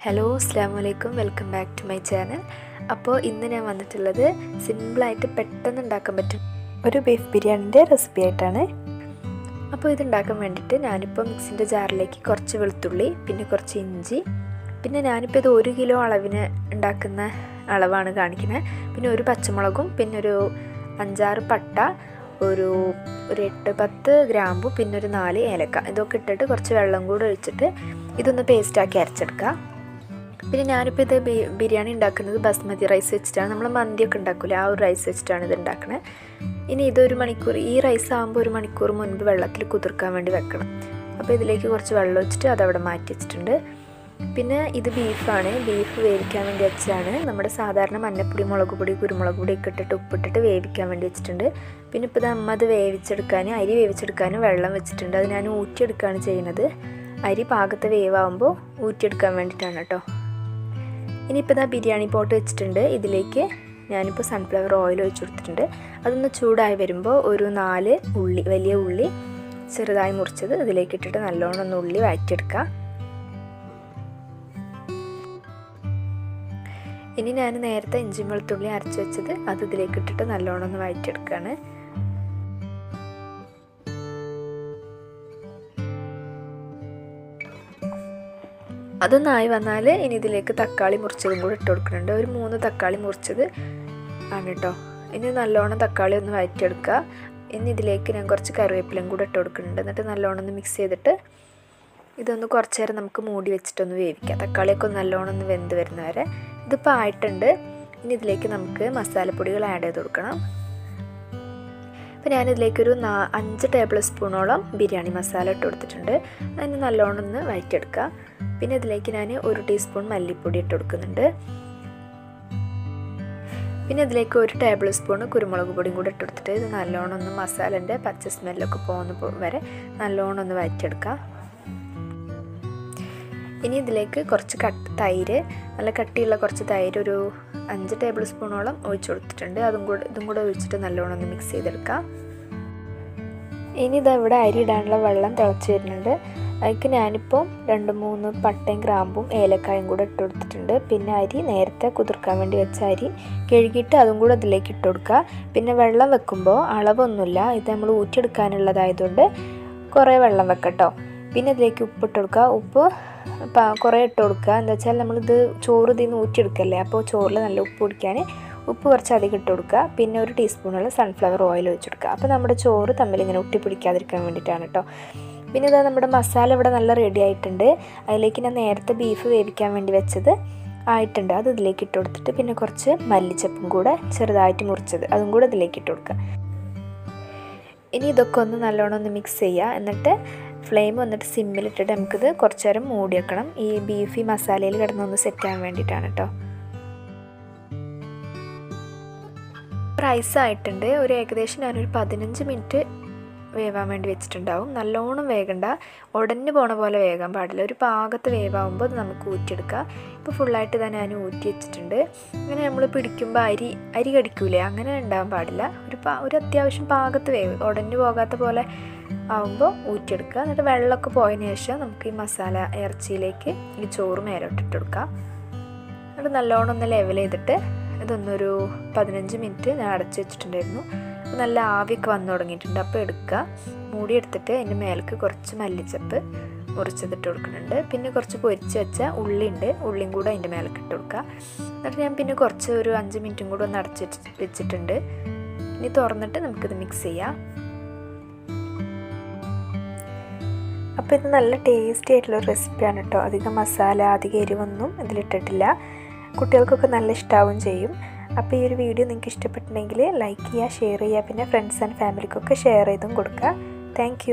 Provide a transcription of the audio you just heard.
Hello അസ്സലാമു welcome back to my channel. അപ്പോൾ ഇന്ന് ഞാൻ വന്നിട്ടുള്ളത് സിമ്പിളായിട്ട് പെട്ടെന്ന് ഉണ്ടാക്കാൻ പറ്റും ഒരു ബീഫ് ബിരിയാണിൻ്റെ റെസിപ്പി ആയിട്ടാണ്. അപ്പോൾ ഇതുണ്ടാക്കാൻ വേണ്ടിയിട്ട് ഞാനിപ്പോൾ മിക്സിൻ്റെ ജാറിലേക്ക് കുറച്ച് വെളുത്തുള്ളി, പിന്നെ കുറച്ച് ഇഞ്ചി, പിന്നെ ഞാനിപ്പോൾ ഇത് 1 കിലോ അളവിന് ഉണ്ടാക്കുന്ന അളവാണ് കാണിക്കുന്നത്. പിന്നെ ഒരു പച്ചമുളകും, പിന്നെ ഒരു 5-6 പട്ട, ഒരു 8-10 ഗ്രാമ്പു, പിന്നെ ഒരു 4 ഏലക്ക, ഇതൊക്കെ ഇട്ടിട്ട് കുറച്ച് വെള്ളം കൂടെ ഒഴിച്ചിട്ട് ഇതൊന്ന് പേസ്റ്റാക്കി അരച്ചെടുക്കുക. പിന്നെ ഞാനിപ്പോൾ ഇത് ബിരിയാണി ഉണ്ടാക്കുന്നത് ബസ്മതി റൈസ് വെച്ചിട്ടാണ്. നമ്മൾ മന്തിയൊക്കെ ഉണ്ടാക്കില്ല, ആ ഒരു റൈസ് വെച്ചിട്ടാണ് ഇത് ഉണ്ടാക്കുന്നത്. ഇനി ഇതൊരു മണിക്കൂർ, ഈ റൈസ് ആകുമ്പോൾ 1 മണിക്കൂർ മുൻപ് വെള്ളത്തിൽ കുതിർക്കാൻ വേണ്ടി വെക്കണം. അപ്പോൾ ഇതിലേക്ക് കുറച്ച് വെള്ളം വെച്ചിട്ട് അതവിടെ മാറ്റി വെച്ചിട്ടുണ്ട്. പിന്നെ ഇത് ബീഫാണ്, ബീഫ് വേവിക്കാൻ വേണ്ടി വെച്ചതാണ്. നമ്മുടെ സാധാരണ മഞ്ഞപ്പൊടി, മുളക് പൊടി, കുരുമുളക് പൊടി ഒക്കെ ഇട്ടിട്ട് ഉപ്പിട്ടിട്ട് വേവിക്കാൻ വേണ്ടി വെച്ചിട്ടുണ്ട്. പിന്നെ ഇപ്പോൾ അമ്മ അത് വേവിച്ചെടുക്കാൻ, അരി വേവിച്ചെടുക്കാൻ വെള്ളം വെച്ചിട്ടുണ്ട്. അത് ഞാൻ ഊറ്റിയെടുക്കുകയാണ് ചെയ്യുന്നത്. അരി പാകത്തെ വേവാകുമ്പോൾ ഊറ്റിയെടുക്കാൻ വേണ്ടിയിട്ടാണ് കേട്ടോ. ഇനിയിപ്പോൾ ബിരിയാണി പോട്ട് വെച്ചിട്ടുണ്ട്. ഇതിലേക്ക് ഞാനിപ്പോൾ സൺഫ്ലവർ ഓയിൽ ഒഴിച്ചു കൊടുത്തിട്ടുണ്ട്. അതൊന്ന് ചൂടായി വരുമ്പോൾ ഒരു 4 ഉള്ളി, വലിയ ഉള്ളി ചെറുതായി മുറിച്ചത് ഇതിലേക്ക് ഇട്ടിട്ട് നല്ലോണം ഒന്ന് ഉള്ളി വഴറ്റിയെടുക്കുക. ഇനി ഞാൻ നേരത്തെ ഇഞ്ചി വെളുത്തുള്ളി അരച്ച് വെച്ചത് അത് ഇതിലേക്ക് ഇട്ടിട്ട് നല്ലോണം ഒന്ന് വഴറ്റിയെടുക്കുകയാണ്. അതൊന്നായി വന്നാൽ ഇനി ഇതിലേക്ക് തക്കാളി മുറിച്ചതും കൂടി ഇട്ട് കൊടുക്കുന്നുണ്ട്. ഒരു 3 തക്കാളി മുറിച്ചത് ആണ് കേട്ടോ. ഇനി നല്ലോണം തക്കാളി ഒന്ന് വഴറ്റിയെടുക്കുക. ഇനി ഇതിലേക്ക് ഞാൻ കുറച്ച് കറിവേപ്പിലയും കൂടെ ഇട്ട് കൊടുക്കുന്നുണ്ട്. എന്നിട്ട് നല്ലോണം ഒന്ന് മിക്സ് ചെയ്തിട്ട് ഇതൊന്ന് കുറച്ച് നേരം നമുക്ക് മൂടി വെച്ചിട്ടൊന്ന് വേവിക്കാം. തക്കാളിയൊക്കെ ഒന്ന് നല്ലോണം ഒന്ന് വെന്ത് വരുന്ന വരെ. ഇതിപ്പോൾ ആയിട്ടുണ്ട്. ഇനി ഇതിലേക്ക് നമുക്ക് മസാലപ്പൊടികൾ ആഡ് ചെയ്ത് കൊടുക്കണം. അപ്പോൾ ഞാനിതിലേക്കൊരു 5 ടേബിൾ സ്പൂണോളം ബിരിയാണി മസാല ഇട്ട് കൊടുത്തിട്ടുണ്ട്. അതിന് നല്ലോണം ഒന്ന് വഴറ്റിയെടുക്കുക. പിന്നെ ഇതിലേക്ക് ഞാൻ 1 ടീസ്പൂൺ മല്ലിപ്പൊടി ഇട്ട് കൊടുക്കുന്നുണ്ട്. പിന്നെ ഇതിലേക്ക് 1 ടേബിൾ സ്പൂൺ കുരുമുളക് പൊടിയും കൂടി ഇട്ട് കൊടുത്തിട്ട് ഇത് നല്ലോണം ഒന്ന് മസാലൻ്റെ പച്ച സ്മെല്ലൊക്കെ പോകുന്ന വരെ നല്ലോണം ഒന്ന് വഴറ്റിയെടുക്കുക. ഇനി ഇതിലേക്ക് കുറച്ച് തൈര്, നല്ല കട്ടിയുള്ള കുറച്ച് തൈര്, ഒരു 5 ടേബിൾ സ്പൂണോളം ഒഴിച്ചു കൊടുത്തിട്ടുണ്ട്. ഇതും കൂടെ ഒഴിച്ചിട്ട് നല്ലോണം ഒന്ന് മിക്സ് ചെയ്തെടുക്കാം. ഇനി ഇവിടെ അരി ഇടാനുള്ള വെള്ളം തിളച്ച് വരുന്നുണ്ട്. അതിലേക്ക് ഞാനിപ്പോൾ 2-3 പട്ടയും ഗ്രാമ്പും ഏലക്കായും കൂടെ ഇട്ട് കൊടുത്തിട്ടുണ്ട്. പിന്നെ അരി നേരത്തെ കുതിർക്കാൻ വേണ്ടി വെച്ച അരി കഴുകിയിട്ട് അതും കൂടെ അതിലേക്ക് ഇട്ട് കൊടുക്കുക. പിന്നെ വെള്ളം വെക്കുമ്പോൾ അളവൊന്നുമില്ല, ഇത് നമ്മൾ ഊറ്റിയെടുക്കാനുള്ളതായതുകൊണ്ട് കുറേ വെള്ളം വെക്കട്ടോ. പിന്നെ ഇതിലേക്ക് ഉപ്പ് ഇട്ട് കൊടുക്കുക. ഉപ്പ് കുറേ ഇട്ട് കൊടുക്കുക. എന്താ വെച്ചാൽ നമ്മളിത് ചോറ് ഇതിൽ നിന്ന് ഊറ്റിയെടുക്കല്ലേ, അപ്പോൾ ചോറിൽ നല്ല ഉപ്പ് പിടിക്കാൻ ഉപ്പ് കുറച്ച് അധികം ഇട്ട് കൊടുക്കുക. പിന്നെ 1 ടീസ്പൂണുള്ള സൺഫ്ലവർ ഓയിൽ ഒഴിച്ച് കൊടുക്കുക. അപ്പോൾ നമ്മുടെ ചോറ് തമ്മിൽ ഇങ്ങനെ ഒട്ടി പിടിക്കാതിരിക്കാൻ വേണ്ടിയിട്ടാണ് കേട്ടോ. പിന്നെ ഇതാ നമ്മുടെ മസാല ഇവിടെ നല്ല റെഡി ആയിട്ടുണ്ട്. അതിലേക്ക് ഞാൻ നേരത്തെ ബീഫ് വേവിക്കാൻ വേണ്ടി വെച്ചത് ആയിട്ടുണ്ട്. അത് ഇതിലേക്ക് ഇട്ട് കൊടുത്തിട്ട് പിന്നെ കുറച്ച് മല്ലിച്ചപ്പും കൂടെ ചെറുതായിട്ട് മുറിച്ചത് അതും കൂടെ ഇതിലേക്ക് ഇട്ട് കൊടുക്കുക. ഇനി ഇതൊക്കെ ഒന്ന് നല്ലോണം ഒന്ന് മിക്സ് ചെയ്യുക. എന്നിട്ട് ഫ്ലെയിം വന്നിട്ട് സിമ്മിലിട്ടിട്ട് നമുക്കിത് കുറച്ച് നേരം മൂടി വെക്കണം. ഈ ബീഫ് മസാലയിൽ കിടന്നൊന്ന് സെറ്റ് ആകാൻ വേണ്ടിയിട്ടാണ് കേട്ടോ. റൈസ് ആയിട്ടുണ്ട്. ഒരു ഏകദേശം ഞാനൊരു 15 മിനിറ്റ് വേവാൻ വേണ്ടി വെച്ചിട്ടുണ്ടാവും. നല്ലോണം വേകണ്ട, ഉടഞ്ഞു പോണ പോലെ വേകാൻ പാടില്ല. ഒരു പാകത്ത് വേവാകുമ്പോൾ അത് നമുക്ക് ഊറ്റിയെടുക്കാം. ഇപ്പോൾ ഫുള്ളായിട്ട് തന്നെ ഞാൻ ഊറ്റി വെച്ചിട്ടുണ്ട്. അങ്ങനെ നമ്മൾ പിടിക്കുമ്പോൾ അരി കടിക്കൂലേ, അങ്ങനെ ഉണ്ടാകാൻ പാടില്ല. ഒരു അത്യാവശ്യം പാകത്ത് വേവ്, ഉടഞ്ഞു പോകാത്ത പോലെ ആകുമ്പോൾ ഊറ്റിയെടുക്കുക. എന്നിട്ട് വെള്ളമൊക്കെ പോയതിന് ശേഷം നമുക്ക് ഈ മസാല ഇറച്ചിയിലേക്ക് ഈ ചോറ് മേലോട്ടിട്ട് കൊടുക്കാം. എന്നിട്ട് നല്ലോണം ഒന്ന് ലെവൽ ചെയ്തിട്ട് ഇതൊന്നൊരു 15 മിനിറ്റ് ഞാൻ അടച്ച് വെച്ചിട്ടുണ്ടായിരുന്നു. നല്ല ആവിയൊക്കെ വന്നു തുടങ്ങിയിട്ടുണ്ട്. അപ്പോൾ എടുക്കുക, മൂടി എടുത്തിട്ട് അതിൻ്റെ മേലേക്ക് കുറച്ച് മല്ലിച്ചപ്പ് മുറിച്ചതിട്ട് കൊടുക്കുന്നുണ്ട്. പിന്നെ കുറച്ച് പൊരിച്ച് വെച്ച ഉള്ളിയും കൂടെ അതിൻ്റെ മേലേക്ക് ഇട്ട് കൊടുക്കുക. എന്നിട്ട് ഞാൻ പിന്നെ കുറച്ച് ഒരു 5 മിനിറ്റും കൂടെ ഒന്ന് അടച്ച് വെച്ചിട്ടുണ്ട്. ഇനി തുറന്നിട്ട് നമുക്കിത് മിക്സ് ചെയ്യാം. അപ്പോൾ ഇത് നല്ല ടേസ്റ്റി ആയിട്ടുള്ള റെസിപ്പിയാണ് കേട്ടോ. അധികം മസാല, അധികം എരിവൊന്നും ഇതിലിട്ടിട്ടില്ല. കുട്ടികൾക്കൊക്കെ നല്ല ഇഷ്ടാവും ചെയ്യും. അപ്പോൾ ഈ ഒരു വീഡിയോ നിങ്ങൾക്ക് ഇഷ്ടപ്പെട്ടിട്ടുണ്ടെങ്കിൽ ലൈക്ക് ചെയ്യുക, ഷെയർ ചെയ്യുക, പിന്നെ ഫ്രണ്ട്സ് ആൻഡ് ഫാമിലിക്കൊക്കെ ഷെയർ ചെയ്തും കൊടുക്കുക. താങ്ക്